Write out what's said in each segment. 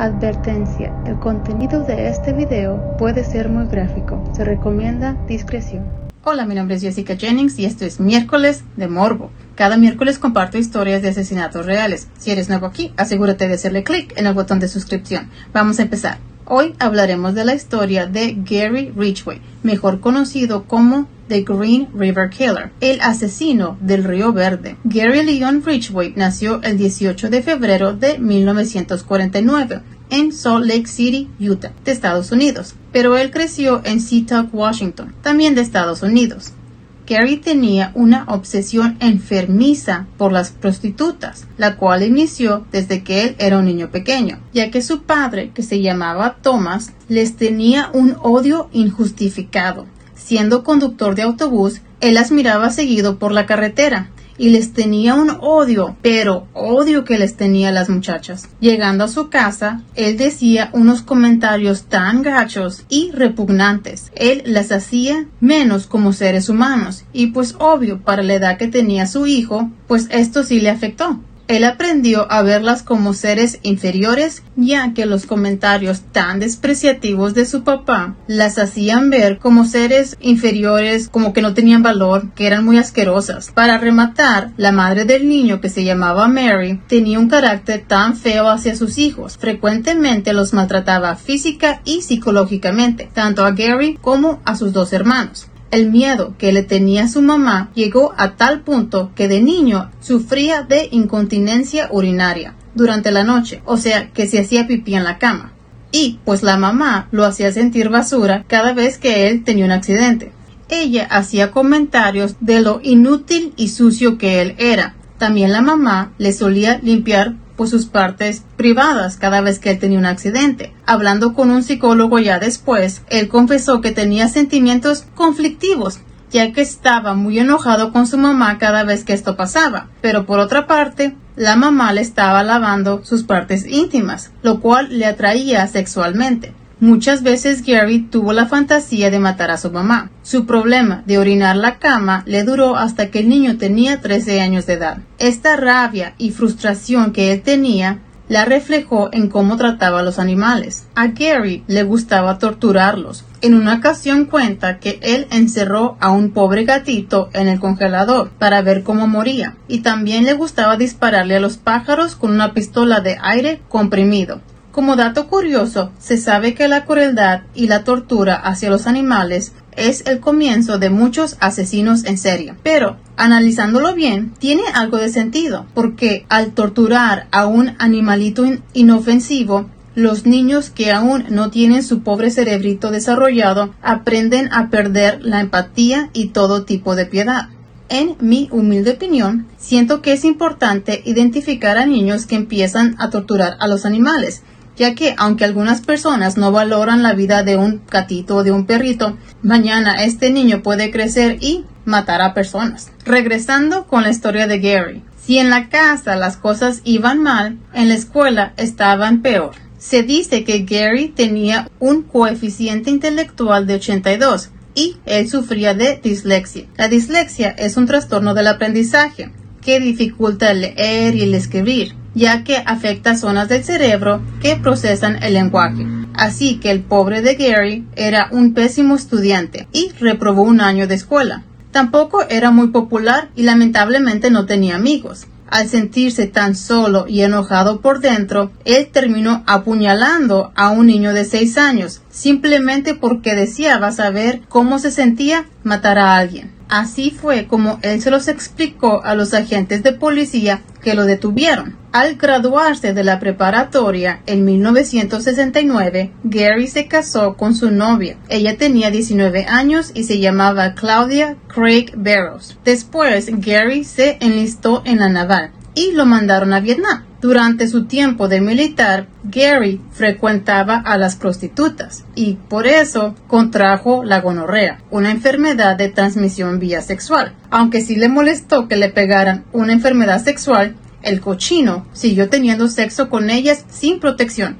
Advertencia: el contenido de este video puede ser muy gráfico. Se recomienda discreción. Hola, mi nombre es Jessica Jennings y esto es Miércoles de Morbo. Cada miércoles comparto historias de asesinatos reales. Si eres nuevo aquí, asegúrate de hacerle clic en el botón de suscripción. Vamos a empezar. Hoy hablaremos de la historia de Gary Ridgway, mejor conocido como The Green River Killer, el asesino del Río Verde. Gary Leon Ridgway nació el 18 de febrero de 1949 en Salt Lake City, Utah, de Estados Unidos, pero él creció en Seatuck, Washington, también de Estados Unidos. Gary tenía una obsesión enfermiza por las prostitutas, la cual inició desde que él era un niño pequeño, ya que su padre, que se llamaba Thomas, les tenía un odio injustificado. Siendo conductor de autobús, él las miraba seguido por la carretera y les tenía un odio, pero odio que les tenía a las muchachas. Llegando a su casa, él decía unos comentarios tan gachos y repugnantes. Él las hacía menos como seres humanos y pues obvio para la edad que tenía su hijo, pues esto sí le afectó. Él aprendió a verlas como seres inferiores, ya que los comentarios tan despreciativos de su papá las hacían ver como seres inferiores, como que no tenían valor, que eran muy asquerosas. Para rematar, la madre del niño, que se llamaba Mary, tenía un carácter tan feo hacia sus hijos. Frecuentemente los maltrataba física y psicológicamente, tanto a Gary como a sus dos hermanos. El miedo que le tenía a su mamá llegó a tal punto que de niño sufría de incontinencia urinaria durante la noche, o sea que se hacía pipí en la cama. Y pues la mamá lo hacía sentir basura cada vez que él tenía un accidente. Ella hacía comentarios de lo inútil y sucio que él era. También la mamá le solía limpiar pues sus partes privadas cada vez que él tenía un accidente. Hablando con un psicólogo ya después, él confesó que tenía sentimientos conflictivos, ya que estaba muy enojado con su mamá cada vez que esto pasaba. Pero por otra parte, la mamá le estaba lavando sus partes íntimas, lo cual le atraía sexualmente. Muchas veces Gary tuvo la fantasía de matar a su mamá. Su problema de orinar la cama le duró hasta que el niño tenía 13 años de edad. Esta rabia y frustración que él tenía la reflejó en cómo trataba a los animales. A Gary le gustaba torturarlos. En una ocasión cuenta que él encerró a un pobre gatito en el congelador para ver cómo moría. Y también le gustaba dispararle a los pájaros con una pistola de aire comprimido. Como dato curioso, se sabe que la crueldad y la tortura hacia los animales es el comienzo de muchos asesinos en serie. Pero, analizándolo bien, tiene algo de sentido, porque al torturar a un animalito inofensivo, los niños que aún no tienen su pobre cerebrito desarrollado aprenden a perder la empatía y todo tipo de piedad. En mi humilde opinión, siento que es importante identificar a niños que empiezan a torturar a los animales, ya que aunque algunas personas no valoran la vida de un gatito o de un perrito, mañana este niño puede crecer y matar a personas. Regresando con la historia de Gary. Si en la casa las cosas iban mal, en la escuela estaban peor. Se dice que Gary tenía un coeficiente intelectual de 82 y él sufría de dislexia. La dislexia es un trastorno del aprendizaje que dificulta el leer y el escribir, ya que afecta zonas del cerebro que procesan el lenguaje. Así que el pobre de Gary era un pésimo estudiante y reprobó un año de escuela. Tampoco era muy popular y lamentablemente no tenía amigos. Al sentirse tan solo y enojado por dentro, él terminó apuñalando a un niño de 6 años, simplemente porque deseaba saber cómo se sentía matar a alguien. Así fue como él se los explicó a los agentes de policía que lo detuvieron. Al graduarse de la preparatoria en 1969, Gary se casó con su novia. Ella tenía 19 años y se llamaba Claudia Craig Barrows. Después, Gary se enlistó en la naval y lo mandaron a Vietnam. Durante su tiempo de militar, Gary frecuentaba a las prostitutas y por eso contrajo la gonorrea, una enfermedad de transmisión vía sexual. Aunque sí le molestó que le pegaran una enfermedad sexual, el cochino siguió teniendo sexo con ellas sin protección.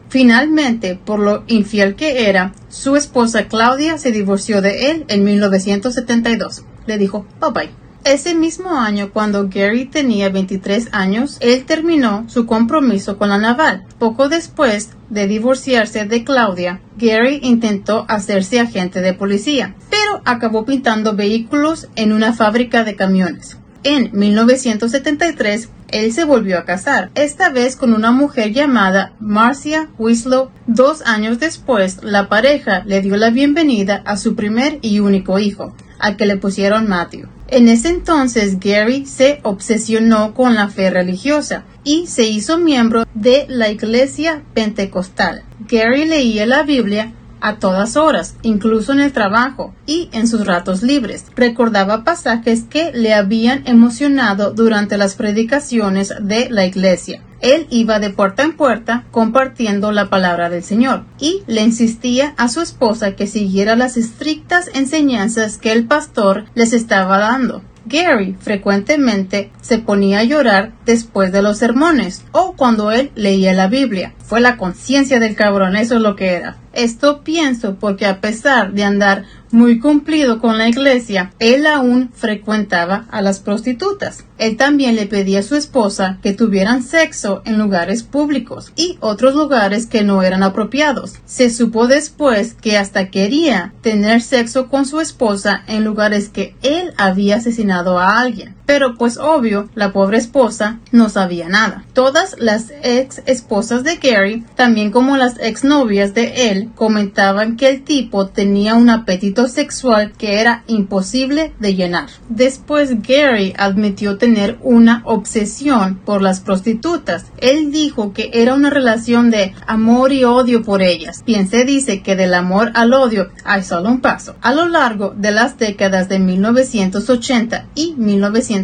Finalmente, por lo infiel que era, su esposa Claudia se divorció de él en 1972. Le dijo bye bye. Ese mismo año, cuando Gary tenía 23 años, él terminó su compromiso con la naval. Poco después de divorciarse de Claudia, Gary intentó hacerse agente de policía, pero acabó pintando vehículos en una fábrica de camiones. En 1973, él se volvió a casar, esta vez con una mujer llamada Marcia Winslow. 2 años después, la pareja le dio la bienvenida a su primer y único hijo, al que le pusieron Matthew. En ese entonces, Gary se obsesionó con la fe religiosa y se hizo miembro de la Iglesia Pentecostal. Gary leía la Biblia a todas horas, incluso en el trabajo y en sus ratos libres. Recordaba pasajes que le habían emocionado durante las predicaciones de la iglesia. Él iba de puerta en puerta compartiendo la palabra del Señor y le insistía a su esposa que siguiera las estrictas enseñanzas que el pastor les estaba dando. Gary frecuentemente se ponía a llorar después de los sermones o cuando él leía la Biblia. Fue la conciencia del cabrón, eso es lo que era. Esto pienso porque a pesar de andar muy cumplido con la iglesia, él aún frecuentaba a las prostitutas. Él también le pedía a su esposa que tuvieran sexo en lugares públicos y otros lugares que no eran apropiados. Se supo después que hasta quería tener sexo con su esposa en lugares que él había asesinado a alguien. Pero pues obvio, la pobre esposa no sabía nada. Todas las ex esposas de Gary, también como las ex novias de él, comentaban que el tipo tenía un apetito sexual que era imposible de llenar. Después Gary admitió tener una obsesión por las prostitutas. Él dijo que era una relación de amor y odio por ellas. Bien se dice que del amor al odio hay solo un paso. A lo largo de las décadas de 1980 y 1990,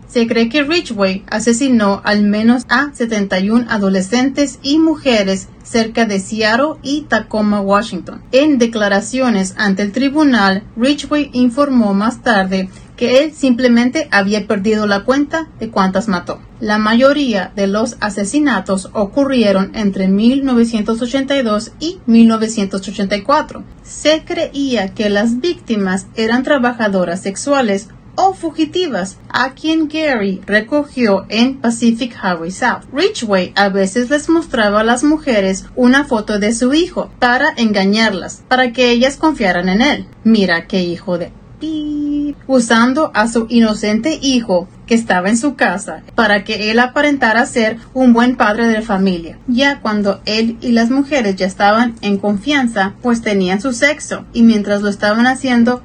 se cree que Ridgway asesinó al menos a 71 adolescentes y mujeres cerca de Seattle y Tacoma, Washington. En declaraciones ante el tribunal, Ridgway informó más tarde que él simplemente había perdido la cuenta de cuántas mató. La mayoría de los asesinatos ocurrieron entre 1982 y 1984. Se creía que las víctimas eran trabajadoras sexuales o fugitivas, a quien Gary recogió en Pacific Highway South. Ridgway a veces les mostraba a las mujeres una foto de su hijo para engañarlas, para que ellas confiaran en él. Mira qué hijo de usando a su inocente hijo que estaba en su casa para que él aparentara ser un buen padre de familia. Ya cuando él y las mujeres ya estaban en confianza, pues tenían su sexo, y mientras lo estaban haciendo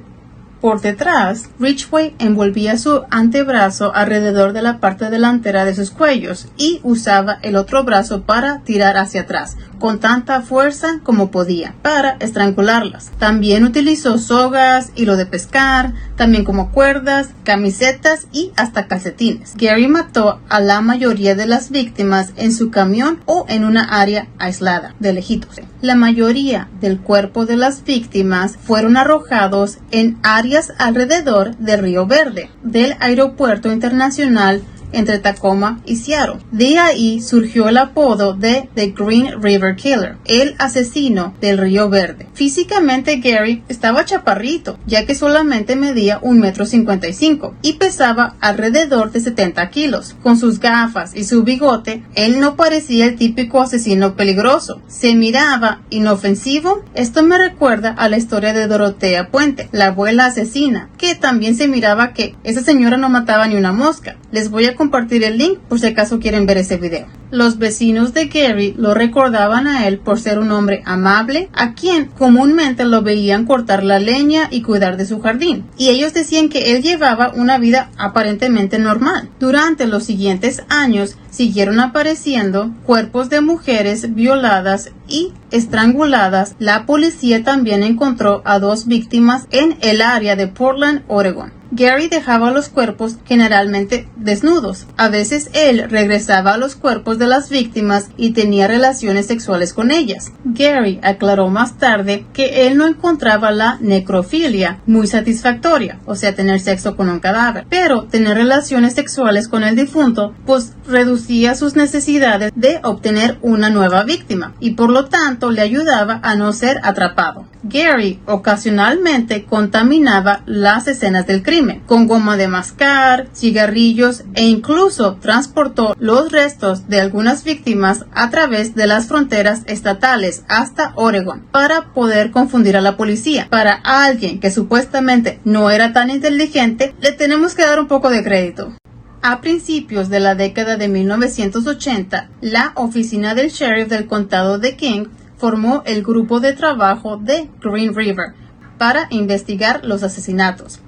por detrás, Ridgway envolvía su antebrazo alrededor de la parte delantera de sus cuellos y usaba el otro brazo para tirar hacia atrás con tanta fuerza como podía para estrangularlas. También utilizó sogas, hilo de pescar, también como cuerdas, camisetas y hasta calcetines. Gary mató a la mayoría de las víctimas en su camión o en una área aislada, de lejitos. La mayoría del cuerpo de las víctimas fueron arrojados en áreas alrededor de Río Verde, del aeropuerto internacional entre Tacoma y Seattle. De ahí surgió el apodo de The Green River Killer, el asesino del Río Verde. Físicamente Gary estaba chaparrito, ya que solamente medía 1,55 m y pesaba alrededor de 70 kilos. Con sus gafas y su bigote, él no parecía el típico asesino peligroso. Se miraba inofensivo. Esto me recuerda a la historia de Dorotea Puente, la abuela asesina, que también se miraba que esa señora no mataba ni una mosca. Les voy a compartir el link por si acaso quieren ver ese video. Los vecinos de Gary lo recordaban a él por ser un hombre amable, a quien comúnmente lo veían cortar la leña y cuidar de su jardín, y ellos decían que él llevaba una vida aparentemente normal. Durante los siguientes años siguieron apareciendo cuerpos de mujeres violadas y estranguladas. La policía también encontró a 2 víctimas en el área de Portland, Oregon. Gary dejaba los cuerpos generalmente desnudos. A veces él regresaba a los cuerpos de las víctimas y tenía relaciones sexuales con ellas. Gary aclaró más tarde que él no encontraba la necrofilia muy satisfactoria, o sea, tener sexo con un cadáver, pero tener relaciones sexuales con el difunto, pues reducía sus necesidades de obtener una nueva víctima y por lo tanto le ayudaba a no ser atrapado. Gary ocasionalmente contaminaba las escenas del crimen con goma de mascar, cigarrillos e incluso transportó los restos de algunas víctimas a través de las fronteras estatales hasta Oregon para poder confundir a la policía. Para alguien que supuestamente no era tan inteligente, le tenemos que dar un poco de crédito. A principios de la década de 1980, la oficina del sheriff del condado de King formó el grupo de trabajo de Green River para investigar los asesinatos.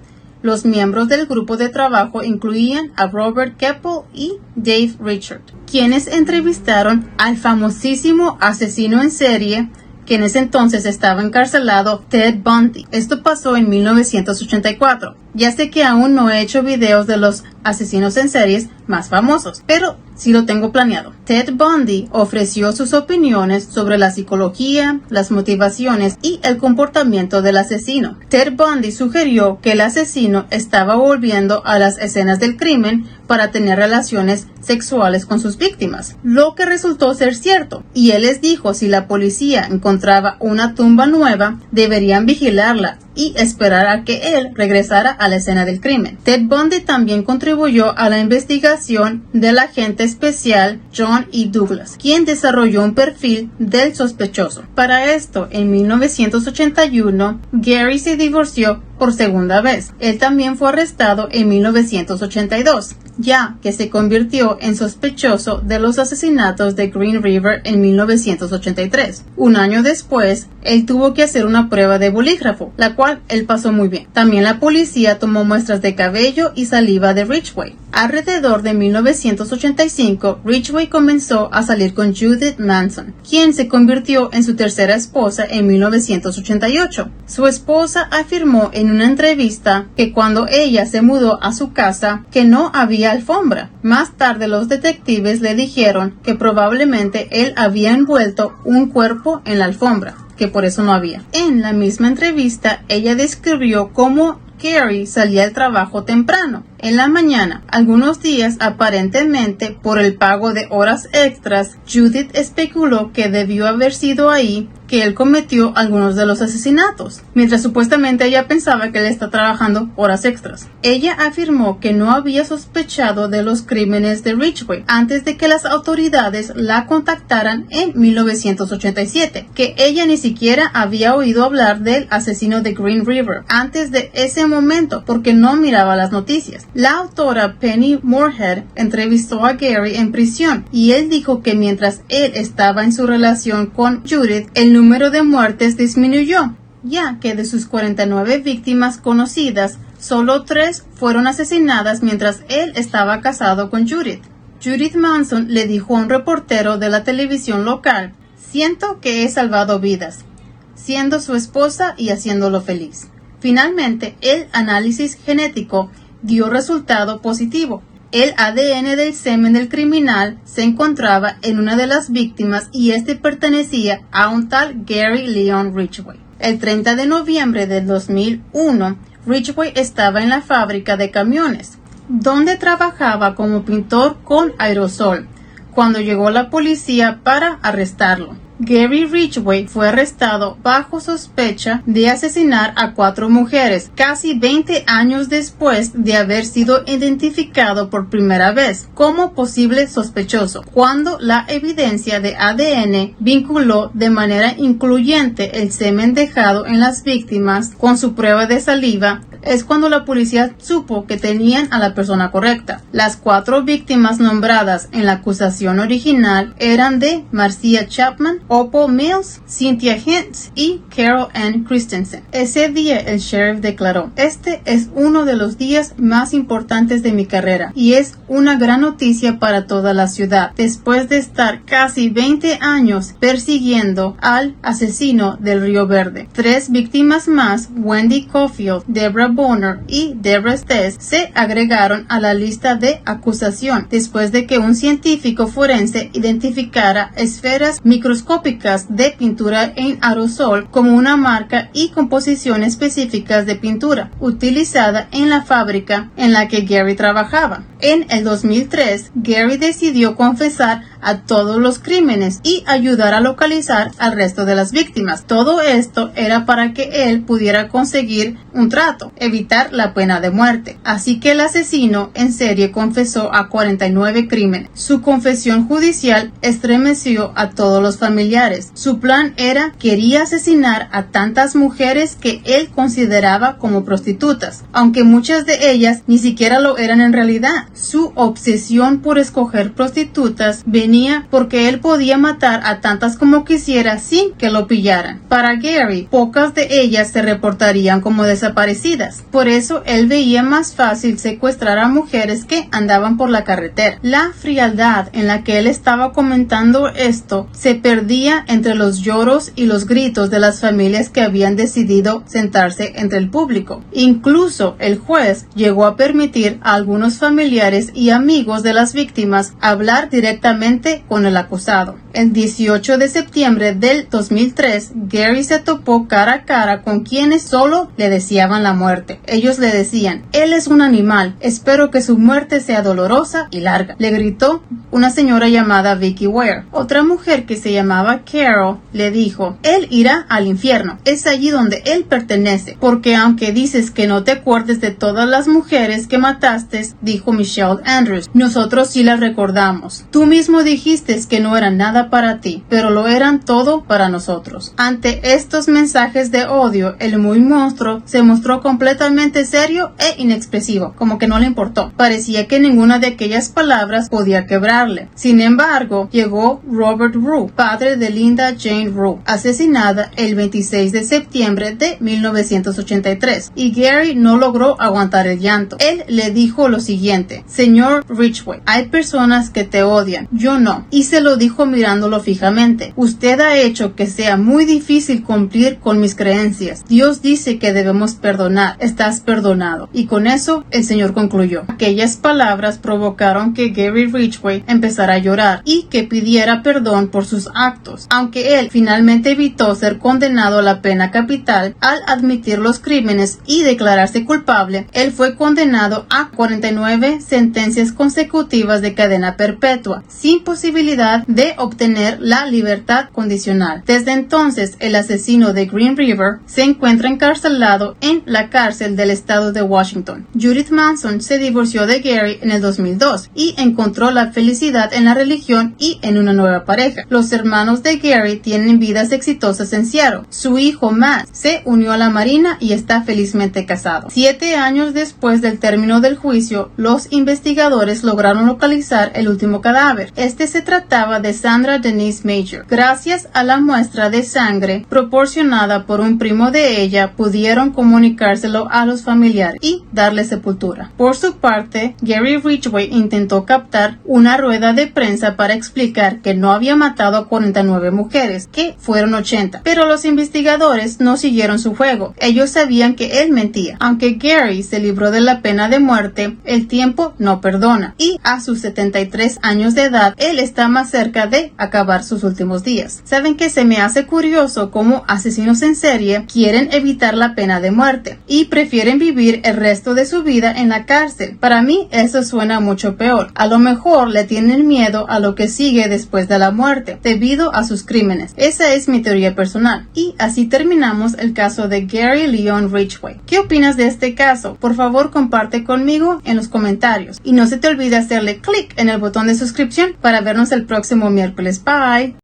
Los miembros del grupo de trabajo incluían a Robert Keppel y Dave Richard, quienes entrevistaron al famosísimo asesino en serie que en ese entonces estaba encarcelado, Ted Bundy. Esto pasó en 1984. Ya sé que aún no he hecho videos de los asesinos en series más famosos, pero sí lo tengo planeado. Ted Bundy ofreció sus opiniones sobre la psicología, las motivaciones y el comportamiento del asesino. Ted Bundy sugirió que el asesino estaba volviendo a las escenas del crimen para tener relaciones sexuales con sus víctimas, lo que resultó ser cierto, y él les dijo si la policía encontraba una tumba nueva, deberían vigilarla y esperar a que él regresara a la escena del crimen. Ted Bundy también contribuyó a la investigación del agente especial John E. Douglas, quien desarrolló un perfil del sospechoso. Para esto, en 1981, Gary se divorció por segunda vez. Él también fue arrestado en 1982, ya que se convirtió en sospechoso de los asesinatos de Green River en 1983. Un año después, él tuvo que hacer una prueba de bolígrafo, la cual él pasó muy bien. También la policía tomó muestras de cabello y saliva de Ridgway. Alrededor de 1985, Ridgway comenzó a salir con Judith Manson, quien se convirtió en su tercera esposa en 1988. Su esposa afirmó en una entrevista que cuando ella se mudó a su casa, que no había alfombra. Más tarde los detectives le dijeron que probablemente él había envuelto un cuerpo en la alfombra, que por eso no había. En la misma entrevista, ella describió cómo Gary salía al trabajo temprano, en la mañana. Algunos días, aparentemente, por el pago de horas extras, Judith especuló que debió haber sido ahí que él cometió algunos de los asesinatos, mientras supuestamente ella pensaba que él está trabajando horas extras. Ella afirmó que no había sospechado de los crímenes de Ridgway antes de que las autoridades la contactaran en 1987, que ella ni siquiera había oído hablar del asesino de Green River antes de ese momento porque no miraba las noticias. La autora Penny Moorhead entrevistó a Gary en prisión y él dijo que mientras él estaba en su relación con Judith, el número de muertes disminuyó, ya que de sus 49 víctimas conocidas, solo 3 fueron asesinadas mientras él estaba casado con Judith. Judith Manson le dijo a un reportero de la televisión local: "Siento que he salvado vidas, siendo su esposa y haciéndolo feliz". Finalmente, el análisis genético dio resultado positivo. El ADN del semen del criminal se encontraba en una de las víctimas y este pertenecía a un tal Gary Leon Ridgway. El 30 de noviembre del 2001, Ridgway estaba en la fábrica de camiones, donde trabajaba como pintor con aerosol, cuando llegó la policía para arrestarlo. Gary Ridgway fue arrestado bajo sospecha de asesinar a 4 mujeres, casi 20 años después de haber sido identificado por primera vez como posible sospechoso, cuando la evidencia de ADN vinculó de manera incluyente el semen dejado en las víctimas con su prueba de saliva. Es cuando la policía supo que tenían a la persona correcta. Las 4 víctimas nombradas en la acusación original eran de Marcia Chapman, Opal Mills, Cynthia Hintz y Carol Ann Christensen. Ese día el sheriff declaró: "Este es uno de los días más importantes de mi carrera y es una gran noticia para toda la ciudad, después de estar casi 20 años persiguiendo al asesino del Río Verde". 3 víctimas más, Wendy Caulfield, Deborah Bonner y Deborah Stess se agregaron a la lista de acusación después de que un científico forense identificara esferas microscópicas de pintura en aerosol como una marca y composición específicas de pintura utilizada en la fábrica en la que Gary trabajaba. En el 2003, Gary decidió confesar a todos los crímenes y ayudar a localizar al resto de las víctimas. Todo esto era para que él pudiera conseguir un trato, evitar la pena de muerte. Así que el asesino en serie confesó a 49 crímenes. Su confesión judicial estremeció a todos los familiares. Su plan quería asesinar a tantas mujeres que él consideraba como prostitutas, aunque muchas de ellas ni siquiera lo eran en realidad. Su obsesión por escoger prostitutas venía porque él podía matar a tantas como quisiera sin que lo pillaran. Para Gary, pocas de ellas se reportarían como desaparecidas. Por eso él veía más fácil secuestrar a mujeres que andaban por la carretera. La frialdad en la que él estaba comentando esto se perdía entre los lloros y los gritos de las familias que habían decidido sentarse entre el público. Incluso el juez llegó a permitir a algunos familiares y amigos de las víctimas hablar directamente con el acusado. El 18 de septiembre del 2003, Gary se topó cara a cara con quienes solo le deseaban la muerte. Ellos le decían: "Él es un animal, espero que su muerte sea dolorosa y larga", le gritó una señora llamada Vicky Ware. Otra mujer que se llamaba Carol le dijo: "Él irá al infierno, es allí donde él pertenece, porque aunque dices que no te acuerdes de todas las mujeres que mataste", dijo Michelle Andrews, "nosotros sí las recordamos. Tú mismo dijiste que no eran nada para ti, pero lo eran todo para nosotros". Ante estos mensajes de odio, el muy monstruo se mostró completamente serio e inexpresivo, como que no le importó. Parecía que ninguna de aquellas palabras podía quebrarle. Sin embargo, llegó Robert Rue, padre de Linda Jane Rue, asesinada el 26 de septiembre de 1983, y Gary no logró aguantar el llanto. Él le dijo lo siguiente: "Señor Ridgway, hay personas que te odian, yo no", y se lo dijo mirándolo fijamente. "Usted ha hecho que sea muy difícil cumplir con mis creencias. Dios dice que debemos perdonar. Estás perdonado". Y con eso el señor concluyó. Aquellas palabras provocaron que Gary Ridgway empezara a llorar y que pidiera perdón por sus actos. Aunque él finalmente evitó ser condenado a la pena capital al admitir los crímenes y declararse culpable, él fue condenado a 49 sentencias consecutivas de cadena perpetua, sin posibilidad de obtener la libertad condicional. Desde entonces, el asesino de Green River se encuentra encarcelado en la cárcel del estado de Washington. Judith Manson se divorció de Gary en el 2002 y encontró la felicidad en la religión y en una nueva pareja. Los hermanos de Gary tienen vidas exitosas en Seattle. Su hijo Matt se unió a la Marina y está felizmente casado. 7 años después del término del juicio, los investigadores lograron localizar el último cadáver. Este se trataba de Sandra Denise Major. Gracias a la muestra de sangre proporcionada por un primo de ella, pudieron comunicárselo a los familiares y darle sepultura. Por su parte, Gary Ridgway intentó captar una rueda de prensa para explicar que no había matado a 49 mujeres, que fueron 80, pero los investigadores no siguieron su juego. Ellos sabían que él mentía. Aunque Gary se libró de la pena de muerte, el tiempo no perdona, y a sus 73 años de edad, él está más cerca de acabar sus últimos días. ¿Saben qué? Se me hace curioso cómo asesinos en serie quieren evitar la pena de muerte y prefieren vivir el resto de su vida en la cárcel. Para mí eso suena mucho peor. A lo mejor le tienen miedo a lo que sigue después de la muerte, debido a sus crímenes. Esa es mi teoría personal. Y así terminamos el caso de Gary Leon Ridgway. ¿Qué opinas de este caso? Por favor, comparte conmigo en los comentarios. Y no se te olvide hacerle clic en el botón de suscripción para vernos el próximo miércoles. Bye.